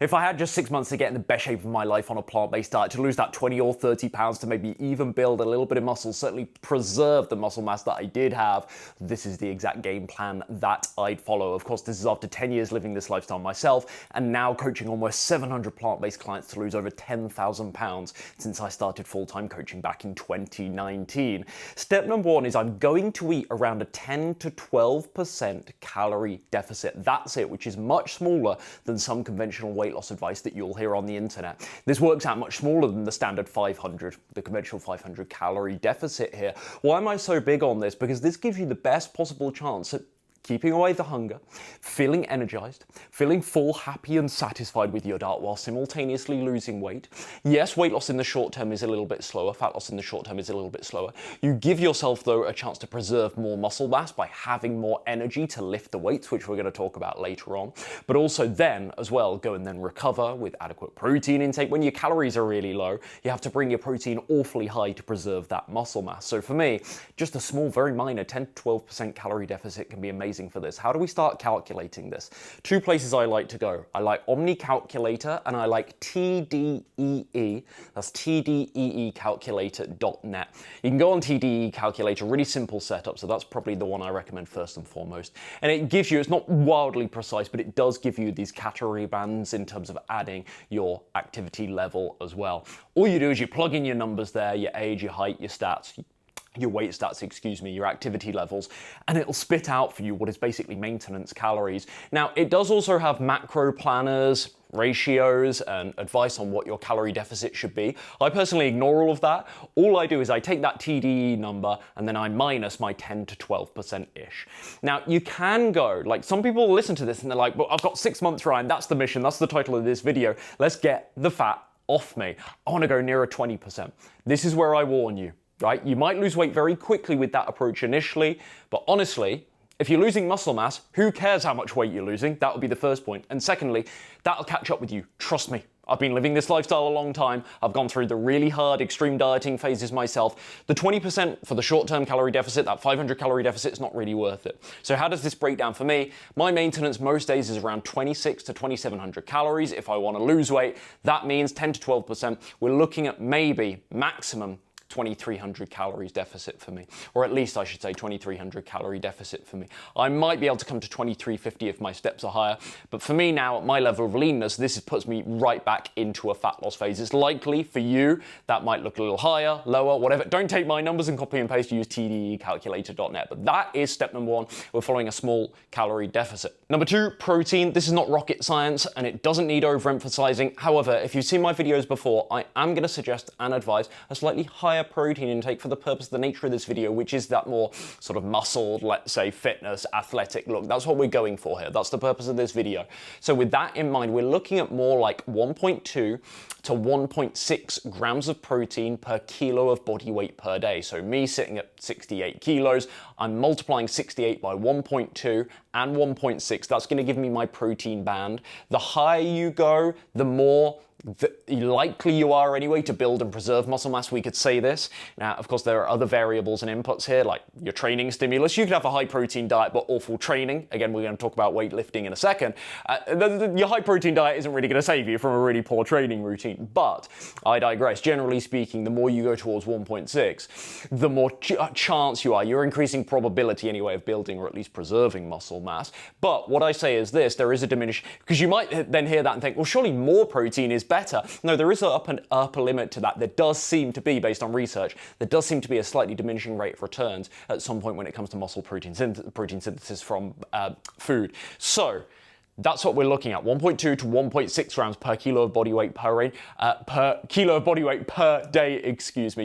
If I had just 6 months to get in the best shape of my life on a plant-based diet, to lose that 20 or 30 pounds, to maybe even build a little bit of muscle, certainly preserve the muscle mass that I did have, this is the exact game plan that I'd follow. Of course, this is after 10 years living this lifestyle myself, and now coaching almost 700 plant-based clients to lose over 10,000 pounds since I started full-time coaching back in 2019. Step number one is I'm going to eat around a 10 to 12% calorie deficit. That's it, which is much smaller than some conventional weight loss advice that you'll hear on the internet. This works out much smaller than the standard 500, the conventional 500 calorie deficit here. Why am I so big on this? Because this gives you the best possible chance at keeping away the hunger, feeling energized, feeling full, happy and satisfied with your diet while simultaneously losing weight. Yes, weight loss in the short term is a little bit slower, fat loss in the short term is a little bit slower. You give yourself, though, a chance to preserve more muscle mass by having more energy to lift the weights, which we're going to talk about later on. But also then, as well, go and then recover with adequate protein intake. When your calories are really low, you have to bring your protein awfully high to preserve that muscle mass. So for me, just a small, very minor 10 to 12% calorie deficit can be amazing for this. How do we start calculating this? Two places I like to go. I like Omni Calculator and I like TDEE. That's TDEEcalculator.net. You can go on TDEE Calculator, really simple setup, so that's probably the one I recommend first and foremost. And it gives you, it's not wildly precise, but it does give you these category bands in terms of adding your activity level as well. All you do is you plug in your numbers there, your age, your height, your stats, your weight stats, your activity levels, and it'll spit out for you what is basically maintenance calories. Now, it does also have macro planners, ratios, and advice on what your calorie deficit should be. I personally ignore all of that. All I do is I take that TDE number and then I minus my 10 to 12%-ish. Now, you can go, like some people listen to this and they're like, well, I've got 6 months, Ryan, that's the mission, that's the title of this video. Let's get the fat off me. I want to go nearer 20%. This is where I warn you. Right? You might lose weight very quickly with that approach initially, but honestly, if you're losing muscle mass, who cares how much weight you're losing? That would be the first point. And secondly, that'll catch up with you. Trust me. I've been living this lifestyle a long time. I've gone through the really hard extreme dieting phases myself. The 20% for the short-term calorie deficit, that 500 calorie deficit, is not really worth it. So how does this break down for me? My maintenance most days is around 26 to 2700 calories. If I want to lose weight, that means 10 to 12%. We're looking at maybe maximum 2300 calories deficit for me, or at least I should say 2300 calorie deficit for me. I might be able to come to 2350 if my steps are higher, but for me now at my level of leanness, this puts me right back into a fat loss phase. It's likely for you that might look a little higher, lower, whatever. Don't take my numbers and copy and paste, use tdecalculator.net, but that is step number one. We're following a small calorie deficit. Number two, protein. This is not rocket science and it doesn't need overemphasizing. However, if you've seen my videos before, I am going to suggest and advise a slightly higher protein intake for the purpose of the nature of this video, which is that more sort of muscled, let's say fitness, athletic look. That's what we're going for here. That's the purpose of this video. So with that in mind, we're looking at more like 1.2 to 1.6 grams of protein per kilo of body weight per day. So me sitting at 68 kilos, I'm multiplying 68 by 1.2 and 1.6. That's going to give me my protein band. The higher you go, the more likely you are anyway to build and preserve muscle mass, we could say this. Now, of course, there are other variables and inputs here, like your training stimulus. You could have a high protein diet, but awful training. Again, we're going to talk about weightlifting in a second. Your high protein diet isn't really going to save you from a really poor training routine, but I digress. Generally speaking, the more you go towards 1.6, the more chance you're increasing probability anyway of building or at least preserving muscle mass. But what I say is this, there is a diminished, because you might then hear that and think, well, surely more protein is better. No, there is an upper limit to that. There does seem to be, based on research, there does seem to be a slightly diminishing rate of returns at some point when it comes to muscle protein synthesis from food. So that's what we're looking at, 1.2 to 1.6 grams per kilo of body weight per day,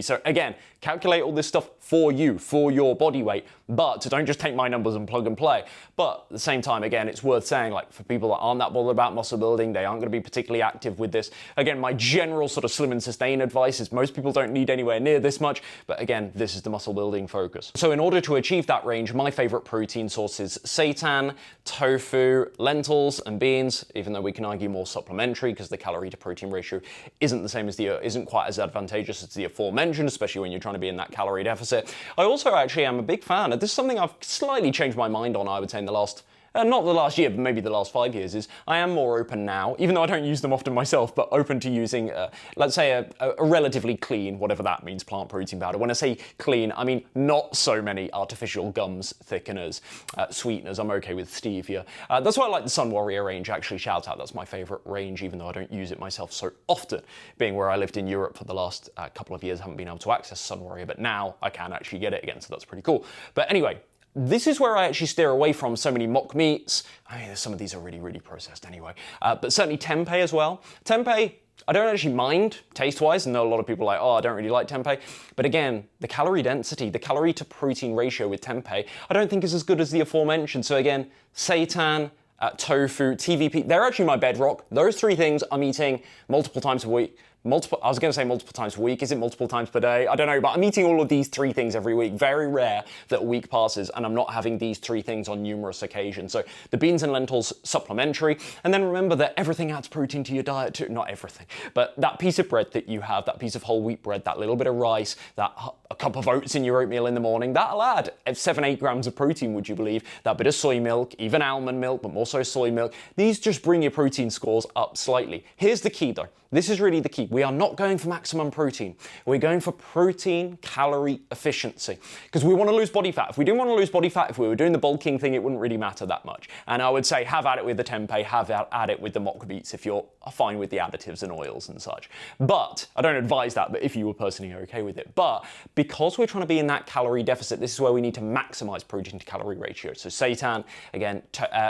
So again, calculate all this stuff for you, for your body weight, but don't just take my numbers and plug and play. But at the same time, again, it's worth saying, like, for people that aren't that bothered about muscle building, they aren't going to be particularly active with this. Again, my general sort of slim and sustain advice is most people don't need anywhere near this much, but again, this is the muscle building focus. So in order to achieve that range, my favorite protein sources, seitan, tofu, lentils, and beans, even though we can argue more supplementary because the calorie to protein ratio isn't quite as advantageous as the aforementioned, especially when you're trying to be in that calorie deficit. I also actually am a big fan, and this is something I've slightly changed my mind on, I would say, in the last not the last year, but maybe the last 5 years, is I am more open now, even though I don't use them often myself, but open to using, let's say, a relatively clean, whatever that means, plant protein powder. When I say clean, I mean not so many artificial gums, thickeners, sweeteners. I'm okay with stevia. That's why I like the Sun Warrior range, actually. Shout out, that's my favorite range, even though I don't use it myself so often, being where I lived in Europe for the last couple of years. I haven't been able to access Sun Warrior, but now I can actually get it again, so that's pretty cool. But anyway, this is where I actually steer away from so many mock meats. I mean, some of these are really, really processed anyway. But certainly tempeh as well. Tempeh, I don't actually mind taste-wise. I know a lot of people are like, oh, I don't really like tempeh. But again, the calorie density, the calorie to protein ratio with tempeh, I don't think is as good as the aforementioned. So again, seitan, tofu, TVP, they're actually my bedrock. Those three things I'm eating multiple times a week. I was going to say multiple times a week. Is it multiple times per day? I don't know, but I'm eating all of these three things every week. Very rare that a week passes and I'm not having these three things on numerous occasions. So the beans and lentils, supplementary. And then remember that everything adds protein to your diet too. Not everything, but that piece of bread that you have, that piece of whole wheat bread, that little bit of rice, a cup of oats in your oatmeal in the morning, that'll add 7-8 grams of protein, would you believe? That bit of soy milk, even almond milk, but more so soy milk. These just bring your protein scores up slightly. Here's the key though. This is really the key. We are not going for maximum protein. We're going for protein calorie efficiency because we want to lose body fat. If we didn't want to lose body fat, if we were doing the bulking thing, it wouldn't really matter that much. And I would say have at it with the tempeh, have at it with the mock meats if you're fine with the additives and oils and such. But I don't advise that, but if you were personally okay with it. But because we're trying to be in that calorie deficit, this is where we need to maximize protein to calorie ratio. So seitan, again,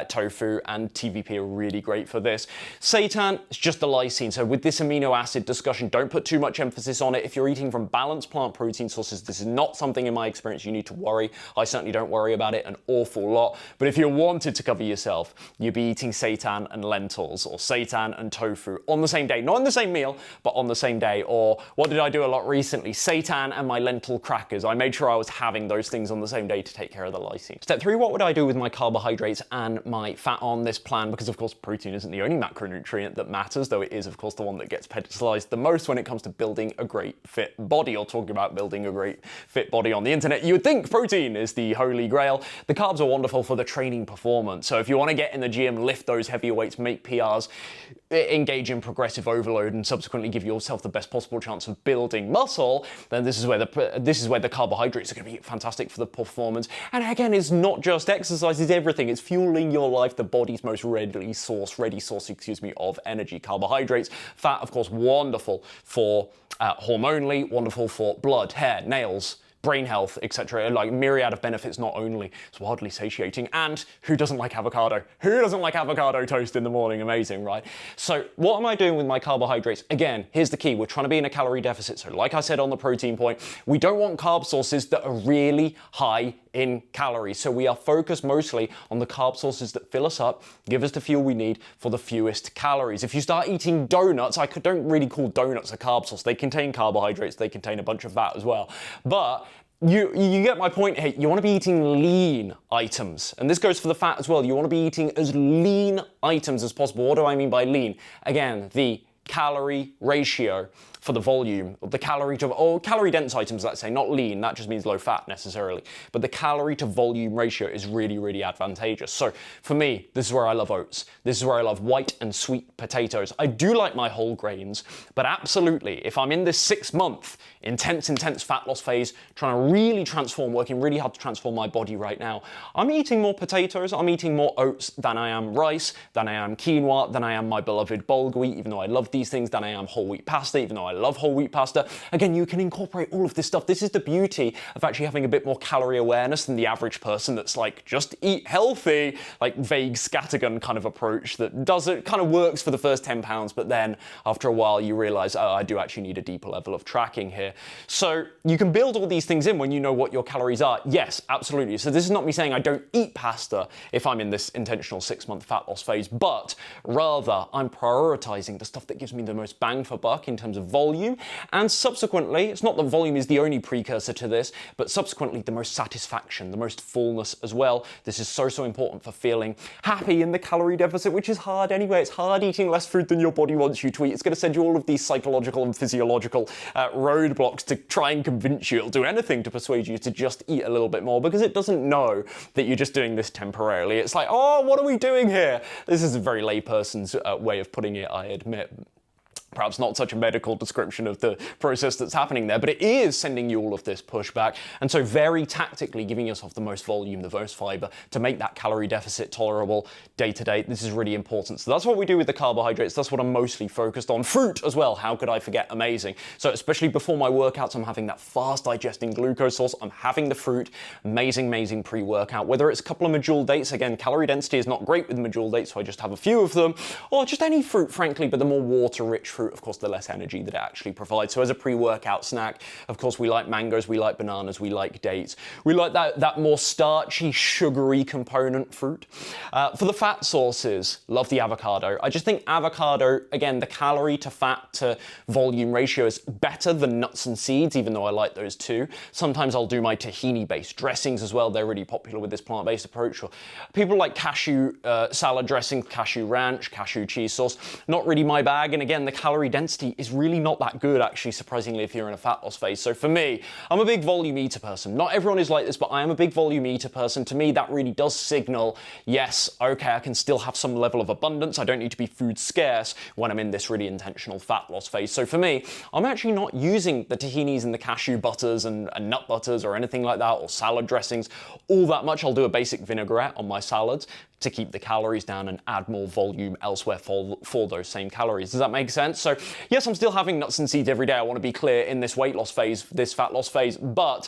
tofu and TVP are really great for this. Seitan is just the lysine. So with this amino acid discussion, don't put too much emphasis on it. If you're eating from balanced plant protein sources, this is not something in my experience you need to worry. I certainly don't worry about it an awful lot. But if you wanted to cover yourself, you'd be eating seitan and lentils or seitan and tofu on the same day. Not in the same meal, but on the same day. Or what did I do a lot recently? Seitan and my lentil crackers. I made sure I was having those things on the same day to take care of the lysine. Step 3, what would I do with my carbohydrates and my fat on this plan? Because of course protein isn't the only macronutrient that matters, though it is of course the one that gets pedestalized the most when it comes to building a great fit body, or talking about building a great fit body on the internet. You would think protein is the holy grail. The carbs are wonderful for the training performance. So if you want to get in the gym, lift those heavy weights, make PRs, engage in progressive overload, and subsequently give yourself the best possible chance of building muscle, then this is where the carbohydrates are going to be fantastic for the performance. And again, it's not just exercise, it's everything. It's fueling your life, the body's most ready source, of energy. Carbohydrates, fat, of course, wonderful for hormonally, wonderful for blood, hair, nails, brain health, etc. Like myriad of benefits, not only it's wildly satiating, and who doesn't like avocado? Who doesn't like avocado toast in the morning? Amazing, right? So what am I doing with my carbohydrates? Again, here's the key. We're trying to be in a calorie deficit. So like I said on the protein point, we don't want carb sources that are really high in calories. So we are focused mostly on the carb sources that fill us up, give us the fuel we need for the fewest calories. If you start eating donuts, I don't really call donuts a carb source. They contain carbohydrates, they contain a bunch of fat as well. But you get my point here. You want to be eating lean items. And this goes for the fat as well. You want to be eating as lean items as possible. What do I mean by lean? Again, the calorie ratio for the volume, the calorie dense items, let's say, not lean, that just means low fat necessarily, but the calorie to volume ratio is really, really advantageous. So for me, this is where I love oats. This is where I love white and sweet potatoes. I do like my whole grains, but absolutely, if I'm in this 6-month intense fat loss phase, trying to really transform, working really hard to transform my body right now, I'm eating more potatoes, I'm eating more oats than I am rice, than I am quinoa, than I am my beloved bulgur wheat, even though I love these things, than I am whole wheat pasta, even though I love whole wheat pasta. Again, you can incorporate all of this stuff. This is the beauty of actually having a bit more calorie awareness than the average person that's like, just eat healthy, like vague scattergun kind of approach that kind of works for the first 10 pounds, but then after a while you realize, oh, I do actually need a deeper level of tracking here. So you can build all these things in when you know what your calories are. Yes, absolutely. So this is not me saying I don't eat pasta if I'm in this intentional 6-month fat loss phase, but rather I'm prioritizing the stuff that gives me the most bang for buck in terms of volume, and subsequently, it's not that volume is the only precursor to this, but subsequently the most satisfaction, the most fullness as well. This is so important for feeling happy in the calorie deficit, which is hard anyway. It's hard eating less food than your body wants you to eat. It's going to send you all of these psychological and physiological roadblocks to try and convince you. It'll do anything to persuade you to just eat a little bit more, because it doesn't know that you're just doing this temporarily. It's like, oh, what are we doing here? This is a very layperson's way of putting it, I admit. Perhaps not such a medical description of the process that's happening there, but it is sending you all of this pushback. And so very tactically giving yourself the most volume, the most fiber to make that calorie deficit tolerable day to day. This is really important. So that's what we do with the carbohydrates. That's what I'm mostly focused on. Fruit as well. How could I forget? Amazing. So especially before my workouts, I'm having that fast digesting glucose source. I'm having the fruit. Amazing pre-workout. Whether it's a couple of medjool dates, again, calorie density is not great with medjool dates, so I just have a few of them, or just any fruit, frankly, but the more water-rich fruit, of course, the less energy that it actually provides. So as a pre-workout snack, of course, we like mangoes, we like bananas, we like dates. We like that more starchy, sugary component fruit. For the fat sources, love the avocado. I just think avocado, again, the calorie to fat to volume ratio is better than nuts and seeds, even though I like those too. Sometimes I'll do my tahini-based dressings as well. They're really popular with this plant-based approach. Or people like cashew salad dressing, cashew ranch, cashew cheese sauce. Not really my bag. And again, the calorie density is really not that good, actually, surprisingly, if you're in a fat loss phase. So for me, I'm a big volume eater person. Not everyone is like this, but I am a big volume eater person. To me, that really does signal, yes, okay, I can still have some level of abundance. I don't need to be food scarce when I'm in this really intentional fat loss phase. So for me, I'm actually not using the tahinis and the cashew butters and nut butters or anything like that, or salad dressings all that much. I'll do a basic vinaigrette on my salads to keep the calories down and add more volume elsewhere for those same calories. Does that make sense? So yes, I'm still having nuts and seeds every day. I want to be clear in this weight loss phase, this fat loss phase, but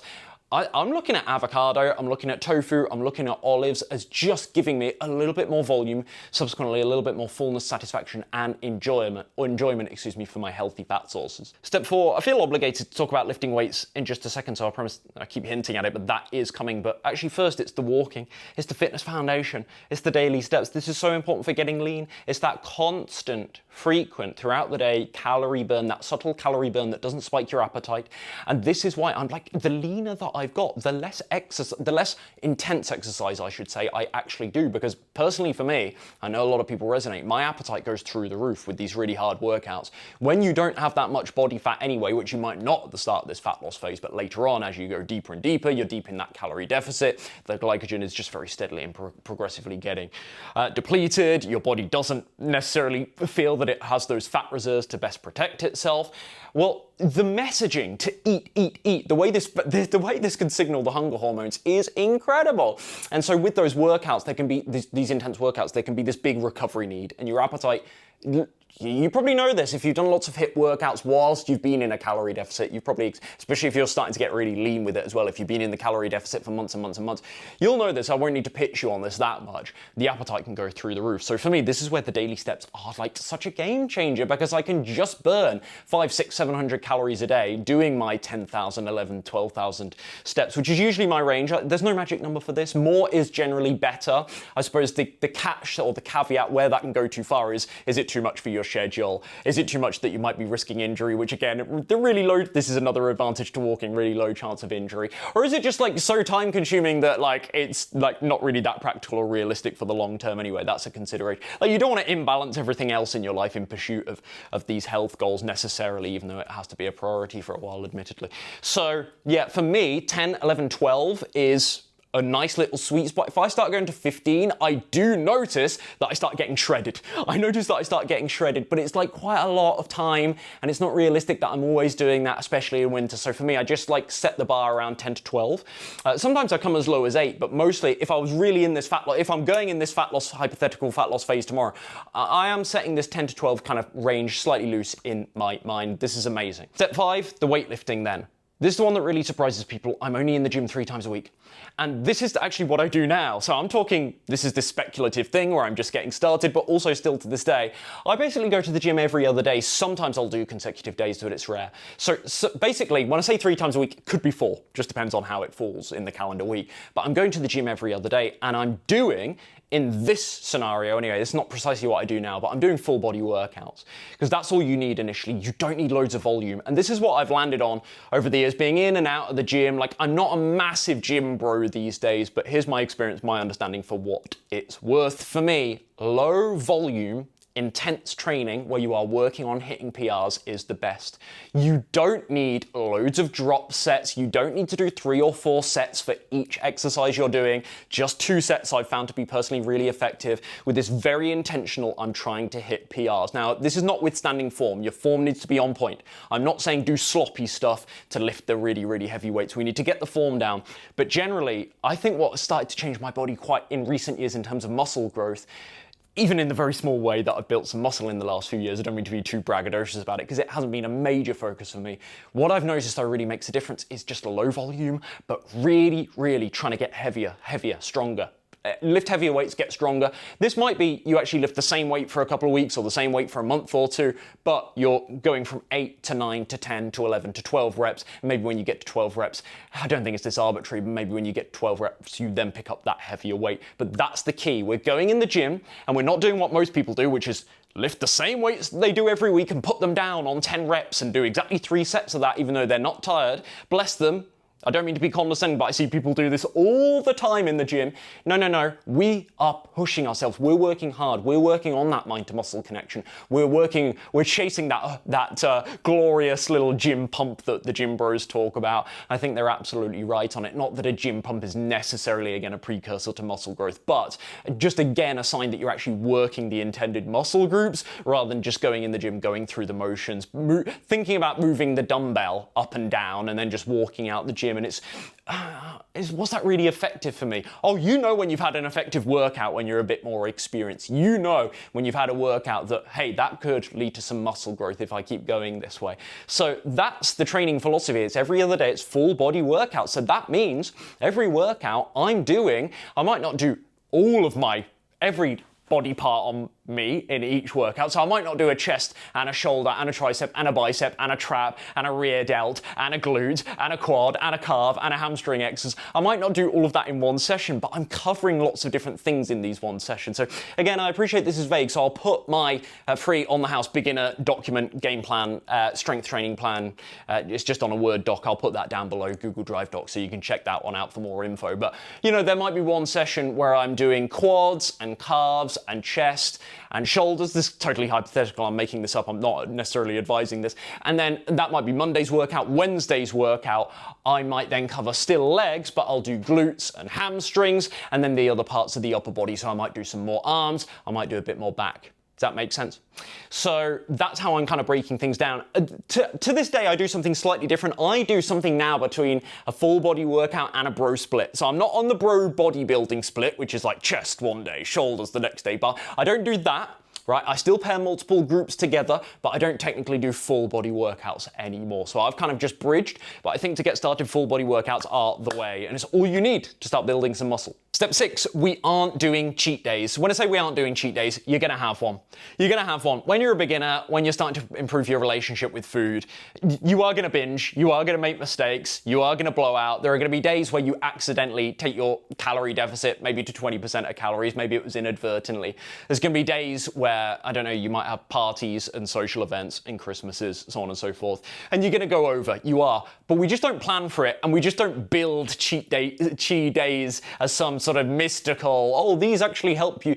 I'm looking at avocado, I'm looking at tofu, I'm looking at olives as just giving me a little bit more volume, subsequently a little bit more fullness, satisfaction, and enjoyment, for my healthy fat sources. Step 4, I feel obligated to talk about lifting weights in just a second, so I promise I keep hinting at it, but that is coming. But actually first, it's the walking, it's the fitness foundation, it's the daily steps. This is so important for getting lean. It's that constant, frequent, throughout the day calorie burn, that subtle calorie burn that doesn't spike your appetite. And this is why I'm like, the leaner that I've got, the less intense exercise, I should say, I actually do. Because personally for me, I know a lot of people resonate, my appetite goes through the roof with these really hard workouts. When you don't have that much body fat anyway, which you might not at the start of this fat loss phase, but later on, as you go deeper and deeper, you're deep in that calorie deficit, the glycogen is just very steadily and progressively getting depleted. Your body doesn't necessarily feel that it has those fat reserves to best protect itself. Well, the messaging to eat, the way this can signal the hunger hormones is incredible. And so with those workouts, there can be these intense workouts, there can be this big recovery need, and your appetite, you probably know this if you've done lots of HIIT workouts whilst you've been in a calorie deficit. You've probably, especially if you're starting to get really lean with it as well, if you've been in the calorie deficit for months and months and months, you'll know this. I won't need to pitch you on this that much. The appetite can go through the roof. So for me, this is where the daily steps are like such a game changer, because I can just burn 500, 600, 700 calories a day doing my 10,000, 11,000, 12,000 steps, which is usually my range. There's no magic number for this. More is generally better. I suppose the catch or the caveat where that can go too far is it too much for your schedule? Is it too much that you might be risking injury, which again, the really low, this is another advantage to walking, really low chance of injury? Or is it just like so time consuming that like it's like not really that practical or realistic for the long term anyway? That's a consideration. Like you don't want to imbalance everything else in your life in pursuit of these health goals necessarily, even though it has to be a priority for a while, admittedly. So yeah, for me, 10, 11, 12 is a nice little sweet spot. If I start going to 15, I do notice that I start getting shredded. I notice that I start getting shredded, but it's like quite a lot of time, and it's not realistic that I'm always doing that, especially in winter. So for me, I just like set the bar around 10 to 12. Sometimes I come as low as 8, but mostly if I was really in this if I'm going in this hypothetical fat loss phase tomorrow, I am setting this 10 to 12 kind of range slightly loose in my mind. This is amazing. Step 5, the weightlifting then. This is the one that really surprises people. I'm only in the gym 3 times a week. And this is actually what I do now. So I'm talking, this is this speculative thing where I'm just getting started, but also still to this day, I basically go to the gym every other day. Sometimes I'll do consecutive days, but it's rare. So basically, when I say 3 times a week, it could be 4, just depends on how it falls in the calendar week. But I'm going to the gym every other day, and I'm doing in this scenario anyway, it's not precisely what I do now, but I'm doing full body workouts because that's all you need initially. You don't need loads of volume. And this is what I've landed on over the years, being in and out of the gym. Like, I'm not a massive gym bro these days, but here's my experience, my understanding for what it's worth. For me, low volume, intense training where you are working on hitting PRs is the best. You don't need loads of drop sets. You don't need to do 3 or 4 sets for each exercise you're doing. Just 2 sets I've found to be personally really effective with this very intentional, I'm trying to hit PRs. Now, this is notwithstanding form. Your form needs to be on point. I'm not saying do sloppy stuff to lift the really, really heavy weights. We need to get the form down. But generally, I think what has started to change my body quite in recent years in terms of muscle growth, even in the very small way that I've built some muscle in the last few years, I don't mean to be too braggadocious about it because it hasn't been a major focus for me. What I've noticed that really makes a difference is just a low volume, but really, really trying to get heavier, stronger. Lift heavier weights, get stronger. This might be you actually lift the same weight for a couple of weeks or the same weight for a month or 2, but you're going from 8 to 9 to 10 to 11 to 12 reps. Maybe when you get to 12 reps, I don't think it's this arbitrary, but maybe when you get 12 reps, you then pick up that heavier weight. But that's the key. We're going in the gym and we're not doing what most people do, which is lift the same weights they do every week and put them down on 10 reps and do exactly 3 sets of that, even though they're not tired. Bless them. I don't mean to be condescending, but I see people do this all the time in the gym. No. We are pushing ourselves. We're working hard. We're working on that mind to muscle connection. We're chasing that glorious little gym pump that the gym bros talk about. I think they're absolutely right on it. Not that a gym pump is necessarily, again, a precursor to muscle growth, but just, again, a sign that you're actually working the intended muscle groups rather than just going in the gym, going through the motions, thinking about moving the dumbbell up and down and then just walking out the gym. And was that really effective for me? Oh, you know when you've had an effective workout when you're a bit more experienced. You know when you've had a workout that, hey, that could lead to some muscle growth if I keep going this way. So that's the training philosophy. It's every other day, it's full body workout. So that means every workout I'm doing, I might not do all of every body part on me in each workout. So I might not do a chest and a shoulder and a tricep and a bicep and a trap and a rear delt and a glute and a quad and a calf and a hamstring exercise. I might not do all of that in one session, but I'm covering lots of different things in these one session. So again, I appreciate this is vague, so I'll put my free on the house beginner document, game plan, strength training plan. It's just on a Word doc. I'll put that down below, Google Drive doc, so you can check that one out for more info. But you know, there might be one session where I'm doing quads and calves and chest and shoulders. This is totally hypothetical. I'm making this up. I'm not necessarily advising this. And then that might be Monday's workout. Wednesday's workout, I might then cover still legs, but I'll do glutes and hamstrings and then the other parts of the upper body. So I might do some more arms. I might do a bit more back. Does that make sense? So that's how I'm kind of breaking things down. To this day, I do something slightly different. I do something now between a full body workout and a bro split. So I'm not on the bro bodybuilding split, which is like chest one day, shoulders the next day, but I don't do that. Right, I still pair multiple groups together, but I don't technically do full body workouts anymore. So I've kind of just bridged, but I think to get started, full body workouts are the way, and it's all you need to start building some muscle. Step 6, we aren't doing cheat days. When I say we aren't doing cheat days, you're gonna have one. You're gonna have one. When you're a beginner, when you're starting to improve your relationship with food, you are gonna binge, you are gonna make mistakes, you are gonna blow out. There are gonna be days where you accidentally take your calorie deficit maybe to 20% of calories, maybe it was inadvertently. There's gonna be days where, I don't know, you might have parties and social events and Christmases, so on and so forth, and you're gonna go over, you are. But we just don't plan for it, and we just don't build cheat days as some sort of mystical, oh, these actually help you.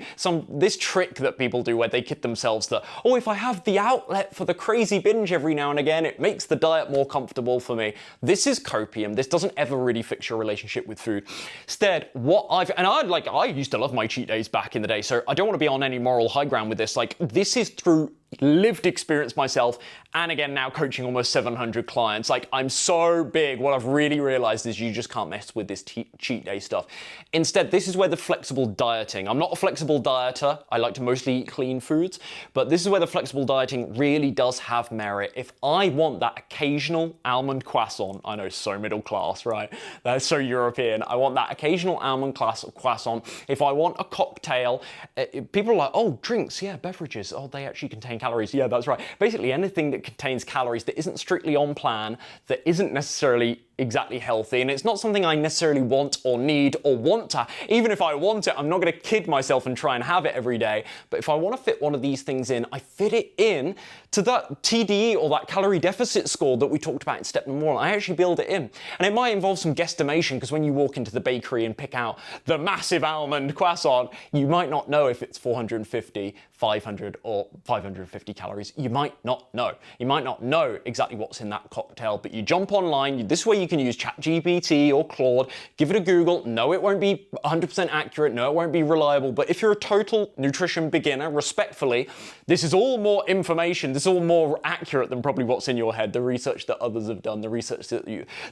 This trick that people do where they kid themselves that, oh, if I have the outlet for the crazy binge every now and again, it makes the diet more comfortable for me. This is copium. This doesn't ever really fix your relationship with food. Instead, I used to love my cheat days back in the day, so I don't want to be on any moral high ground with this. Like, this is through lived experience myself, and again now coaching almost 700 clients. Like, I'm so big. What I've really realized is you just can't mess with this cheat day stuff. Instead, this is where the flexible dieting, I'm not a flexible dieter, I like to mostly eat clean foods, but this is where the flexible dieting really does have merit. If I want that occasional almond croissant, I know, so middle class, right? That's so European. I want that occasional almond croissant. If I want a cocktail, people are like, oh, drinks, yeah, beverages, oh, they actually contain calories. Yeah, that's right. Basically anything that contains calories that isn't strictly on plan, that isn't necessarily exactly healthy, and it's not something I necessarily want or need or want to. Even if I want it, I'm not going to kid myself and try and have it every day. But if I want to fit one of these things in, I fit it in to that TDE or that calorie deficit score that we talked about in step number 1. I actually build it in. And it might involve some guesstimation, because when you walk into the bakery and pick out the massive almond croissant, you might not know if it's 450, 500 or 550 calories. You might not know. You might not know exactly what's in that cocktail, but you jump online. This way you can use ChatGPT or Claude, give it a Google. No, it won't be 100% accurate. No, it won't be reliable. But if you're a total nutrition beginner, respectfully, this is all more information. This is all more accurate than probably what's in your head, the research that others have done, the research that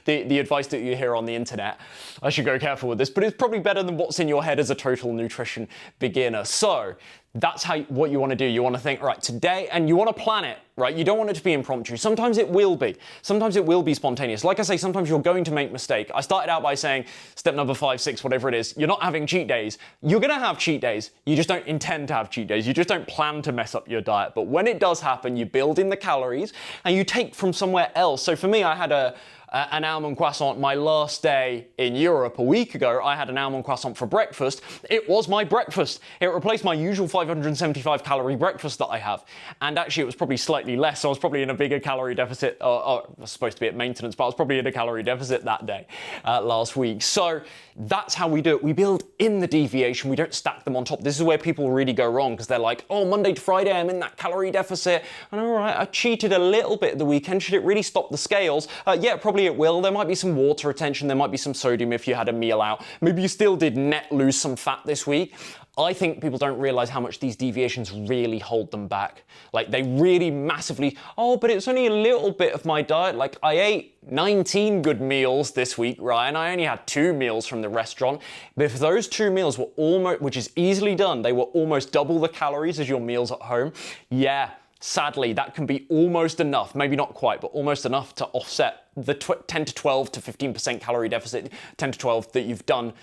the advice that you hear on the internet. I should go careful with this, but it's probably better than what's in your head as a total nutrition beginner. So that's what you want to do. You want to think, right, today, and you want to plan it, right? You don't want it to be impromptu. Sometimes it will be. Sometimes it will be spontaneous. Like I say, sometimes you're going to make mistake. I started out by saying step number 5, 6, whatever it is, you're not having cheat days. You're going to have cheat days. You just don't intend to have cheat days. You just don't plan to mess up your diet. But when it does happen, you build in the calories and you take from somewhere else. So for me, I had an almond croissant my last day in Europe a week ago. I had an almond croissant for breakfast. It was my breakfast. It replaced my usual 575 calorie breakfast that I have. And actually it was probably slightly less. So I was probably in a bigger calorie deficit. I was supposed to be at maintenance, but I was probably in a calorie deficit that day last week. So that's how we do it. We build in the deviation. We don't stack them on top. This is where people really go wrong, because they're like, oh, Monday to Friday, I'm in that calorie deficit. And all right, I cheated a little bit at the weekend. Should it really stop the scales? Yeah, probably it will. There might be some water retention. There might be some sodium if you had a meal out. Maybe you still did net lose some fat this week. I think people don't realize how much these deviations really hold them back. Like, they really massively, oh, but it's only a little bit of my diet. Like, I ate 19 good meals this week, Ryan. I only had 2 meals from the restaurant. But if those 2 meals were almost, which is easily done, they were almost double the calories as your meals at home. Yeah, sadly, that can be almost enough, maybe not quite, but almost enough to offset the 10 to 12 to 15% calorie deficit, 10 to 12 that you've done,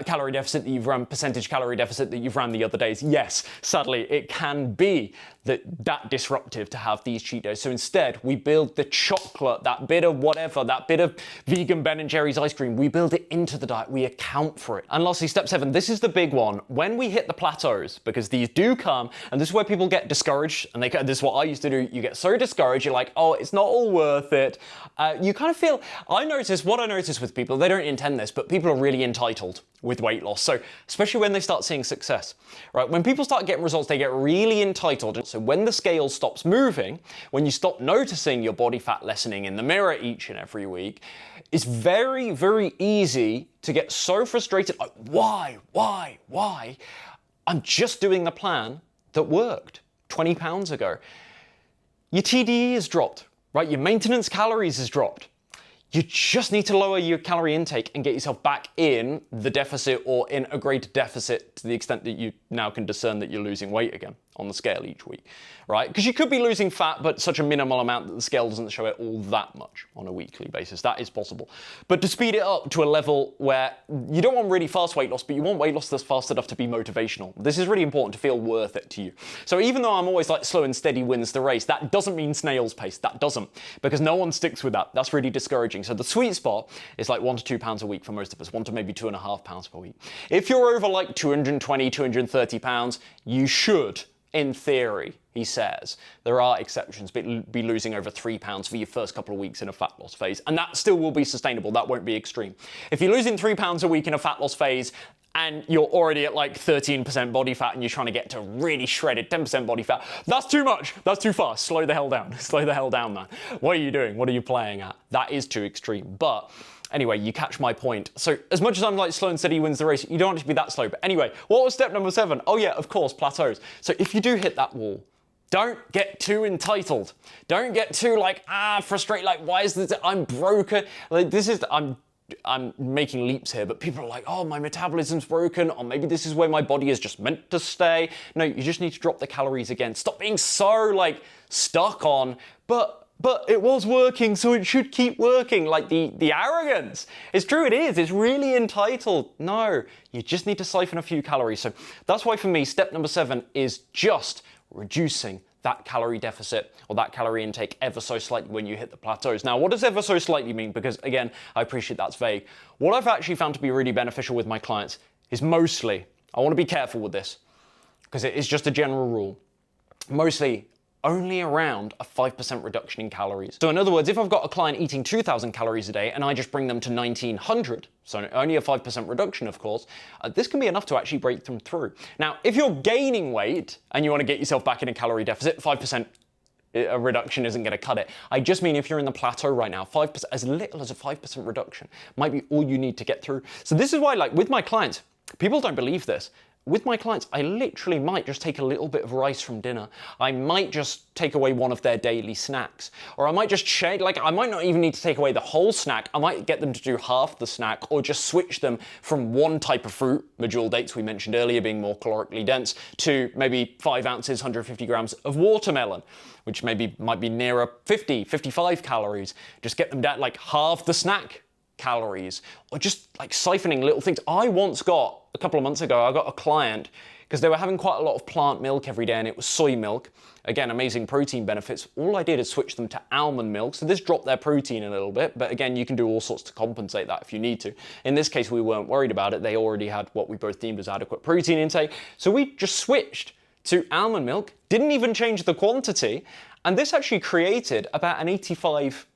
calorie deficit that you've run, percentage calorie deficit that you've ran the other days. Yes, sadly, it can be that disruptive to have these cheat days. So instead, we build the chocolate, that bit of whatever, that bit of vegan Ben & Jerry's ice cream, we build it into the diet, we account for it. And lastly, step 7, this is the big one. When we hit the plateaus, because these do come, and this is where people get discouraged, and this is what I used to do, you get so discouraged, you're like, oh, it's not all worth it. You kind of feel, what I notice with people, they don't intend this, but people are really entitled with weight loss. So especially when they start seeing success, right? When people start getting results, they get really entitled. So when the scale stops moving, when you stop noticing your body fat lessening in the mirror each and every week, it's very, very easy to get so frustrated. Like, why? I'm just doing the plan that worked 20 pounds ago. Your TDE has dropped, right? Your maintenance calories has dropped. You just need to lower your calorie intake and get yourself back in the deficit, or in a greater deficit to the extent that you now can discern that you're losing weight again on the scale each week, right? Because you could be losing fat, but such a minimal amount that the scale doesn't show it all that much on a weekly basis. That is possible. But to speed it up to a level where you don't want really fast weight loss, but you want weight loss that's fast enough to be motivational. This is really important to feel worth it to you. So even though I'm always like slow and steady wins the race, that doesn't mean snail's pace. That doesn't, because no one sticks with that. That's really discouraging. So the sweet spot is like 1 to 2 pounds a week for most of us, 1 to maybe 2.5 pounds per week. If you're over like 220, 230 pounds, you should, in theory, he says, there are exceptions, but be losing over 3 pounds for your first couple of weeks in a fat loss phase. And that still will be sustainable. That won't be extreme. If you're losing 3 pounds a week in a fat loss phase and you're already at like 13% body fat and you're trying to get to really shredded 10% body fat, that's too much. That's too fast. Slow the hell down. Slow the hell down, man. What are you doing? What are you playing at? That is too extreme. But anyway, you catch my point. So as much as I'm like slow and steady wins the race, you don't have to be that slow. But anyway, what was step number 7? Oh yeah, of course, plateaus. So if you do hit that wall, don't get too entitled. Don't get too like, frustrated, like, why is this, I'm broken. Like I'm making leaps here, but people are like, oh, my metabolism's broken, or maybe this is where my body is just meant to stay. No, you just need to drop the calories again. Stop being so like stuck on, but it was working, so it should keep working. Like the arrogance. It's true, it is. It's really entitled. No, you just need to siphon a few calories. So that's why for me, step number 7 is just reducing that calorie deficit or that calorie intake ever so slightly when you hit the plateaus. Now, what does ever so slightly mean? Because again, I appreciate that's vague. What I've actually found to be really beneficial with my clients is mostly, I want to be careful with this because it is just a general rule, mostly only around a 5% reduction in calories. So in other words, if I've got a client eating 2,000 calories a day and I just bring them to 1,900, so only a 5% reduction, of course, this can be enough to actually break them through. Now, if you're gaining weight and you want to get yourself back in a calorie deficit, 5% a reduction isn't going to cut it. I just mean if you're in the plateau right now, 5%, as little as a 5% reduction might be all you need to get through. So this is why, like with my clients, people don't believe this. With my clients, I literally might just take a little bit of rice from dinner. I might just take away one of their daily snacks. Or I might just change, like I might not even need to take away the whole snack. I might get them to do half the snack or just switch them from one type of fruit, medjool dates we mentioned earlier being more calorically dense, to maybe 5 ounces, 150 grams of watermelon, which maybe might be nearer 50, 55 calories. Just get them down like half the snack calories, or just like siphoning little things. I once got, a couple of months ago, I got a client because they were having quite a lot of plant milk every day and it was soy milk. Again, amazing protein benefits. All I did is switch them to almond milk. So this dropped their protein a little bit, but again, you can do all sorts to compensate that if you need to. In this case, we weren't worried about it. They already had what we both deemed as adequate protein intake. So we just switched to almond milk, didn't even change the quantity. And this actually created about an 85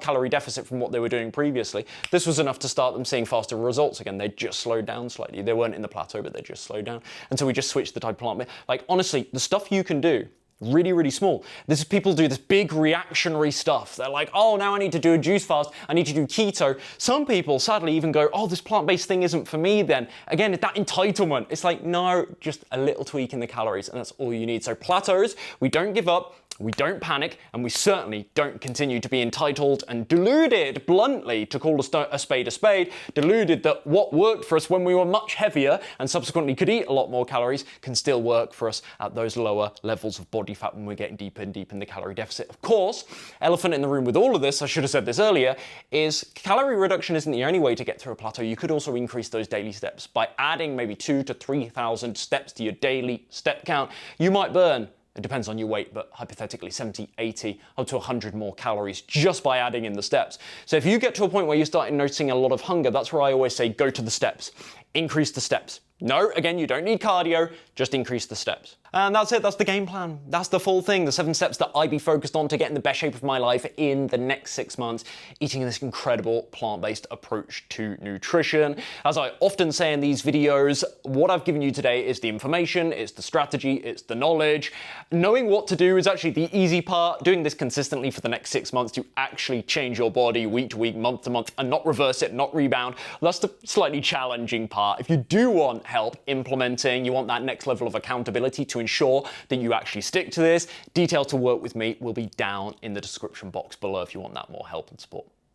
calorie deficit from what they were doing previously. This was enough to start them seeing faster results again. They just slowed down slightly. They weren't in the plateau, but they just slowed down. And so we just switched the type of plant. Like honestly, the stuff you can do, really, really small. This is people do this big reactionary stuff. They're like, oh, now I need to do a juice fast. I need to do keto. Some people sadly even go, oh, this plant-based thing isn't for me then. Again, that entitlement. It's like, no, just a little tweak in the calories and that's all you need. So plateaus, we don't give up. We don't panic, and we certainly don't continue to be entitled and deluded, bluntly, to call a spade, deluded that what worked for us when we were much heavier and subsequently could eat a lot more calories can still work for us at those lower levels of body fat when we're getting deeper and deeper in the calorie deficit. Of course, elephant in the room with all of this, I should have said this earlier, is calorie reduction isn't the only way to get through a plateau. You could also increase those daily steps by adding maybe 2,000 to 3,000 steps to your daily step count. You might burn, it depends on your weight, but hypothetically 70, 80, up to 100 more calories just by adding in the steps. So if you get to a point where you're starting noticing a lot of hunger, that's where I always say go to the steps. Increase the steps. No, again, you don't need cardio, just increase the steps. And that's it, that's the game plan. That's the full thing, the 7 steps that I'd be focused on to get in the best shape of my life in the next 6 months, eating this incredible plant-based approach to nutrition. As I often say in these videos, what I've given you today is the information, it's the strategy, it's the knowledge. Knowing what to do is actually the easy part. Doing this consistently for the next 6 months to actually change your body week to week, month to month, and not reverse it, not rebound, that's the slightly challenging part. If you do want help implementing, you want that next level of accountability to ensure that you actually stick to this, details to work with me will be down in the description box below if you want that more help and support.